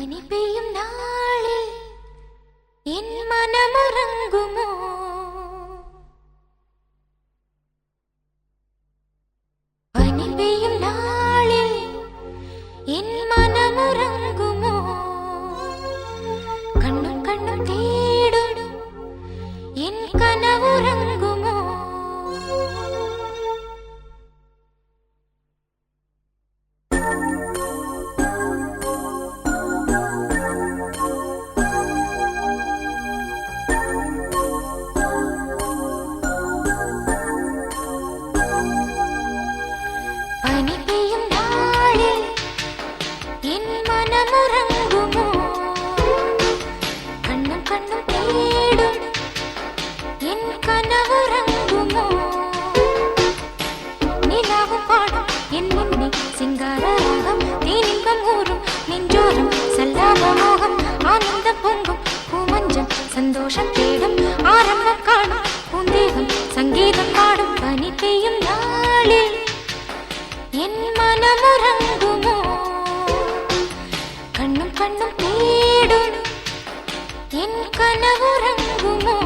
பனி பெய்யும் நாளில் என் மனமுறங்குமோ? பனி பெய்யும் நாளில் என் மனமுறங்குமோ? கண்ணும் கண்ணும் தேடும் என் கனவுறங்குமோ? பனி பெய்யும் நாளில் என் மனமுறங்குமோ? கண்ணும் கண்ணும் தேடும் என் கனவுறங்குமோ? நிலாவும் பாடும் என் முன்னே சிங்கார ராகம், தேனின்பம் ஊறும் நெஞ்சோரம் சல்லாப மோகம், ஆனந்தம் பொங்கும் பூமஞ்சம் சந்தோஷம் தேடும் ஆரம்பம் காணும் பூந்தேகம் சங்கீதம் பாடும். பனி பெய்யும் நாளில் என் மனமுறங்குமோ? கண்ணும் கண்ணும் தேடும் என் கனவுறங்குமோ?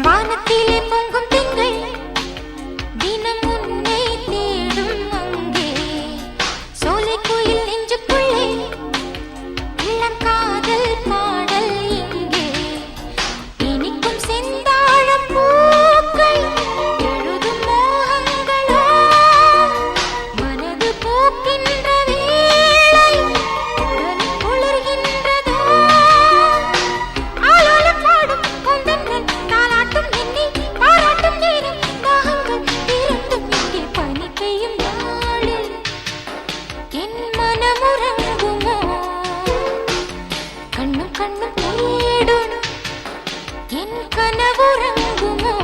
வானத்திலே பொங்கும் திங்கள் தினம் உன்னை தேடும் அங்கே, சோலை குயில் நெஞ்சுக்குள்ளே இளம் காதல் பாடல் இங்கே, இனிக்கும் செந்தாழம் பூக்கள் எழுதும் மோகங்களோ, மனது பூக்கின்ற வேளை உடல் குளிர்கின்றதோ, ஆளாளம் பாடும் பூந்தென்றல் தாலாட்டும் என்னை பாராட்டும் நேரம் தாகங்கள் இரண்டும் இங்கே. பனி பெய்யும் நாளில் என் மனமுறங்குமோ? கண்ணும் கண்ணும் தேடும் என் கனவுறங்குமோ?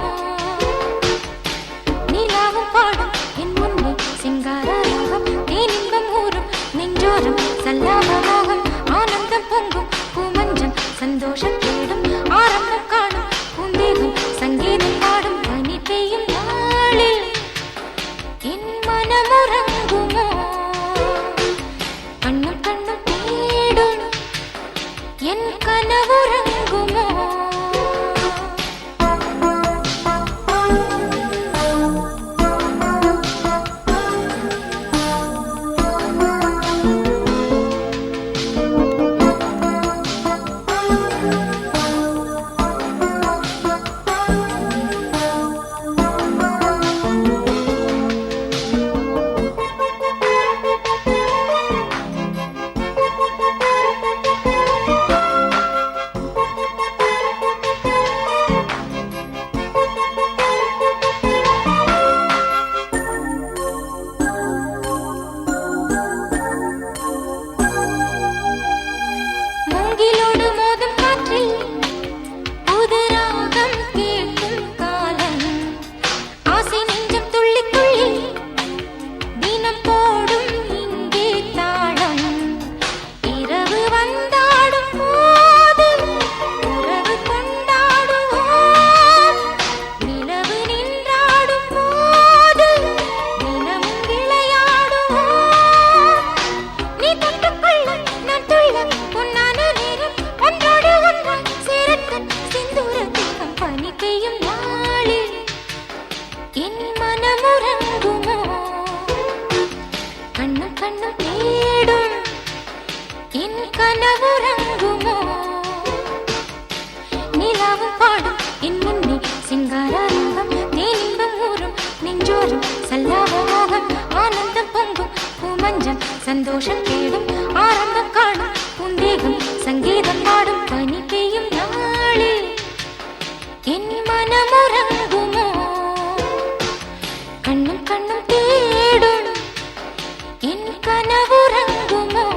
நிலாவும் பாடும் என் முன்னே சிங்கார ராகம், தேனின்பம் ஊறும் நெஞ்சோரம் சல்லாப மோகம், ஆனந்தம் பொங்கும் பூமஞ்சம் சந்தோஷம் தேடும் ஆரம்பம் காணும் பூந்தேகம் சங்கீதம் பாடும். பனி பெய்யும் நாளில் என் மனமுறங்குமோ? கண்ணும் கண்ணும் தேடும் என் கனவுறங்குமோ? மூங்கிலோடு மோதும் காற்றில் புது ராகம் கேட்கும் காலம், ஆசை நெஞ்சம் துள்ளி துள்ளி தினம் போடும் இங்கே தாளம், இரவு வந்தாடும் போது உறவு கொண்டாடுவோம், நிலவு நின்றாடும் போது தினமும் விளையாடுவோம், நீ தொட்டுக்கொள்ள நான் துள்ள பொன்னான நேரம் ஒன்றோடு ஒன்றாய் சேரட்டும் சிந்தூர தேகம். பனி பெய்யும் நாளில் என் மனமுறங்குமோ? கண்ணும் கண்ணும் தேடும் என் கனவுறங்குமோ? நிலாவும் பாடும் என் முன்னே சிங்கார ராகம், தேனின்பம் ஊறும் நெஞ்சோரம் சல்லாப மோகம், ஆனந்தம் பொங்கும் பூமஞ்சம் சந்தோஷம் தேடும் ஆரம்பம் காணும் பூந்தேகம் சங்கீதம் பாடும். பனி பெய்யும் நாளில் என் மனமுறங்குமோ? கண்ணும் கண்ணும் தேடும் என் கனவுறங்குமோ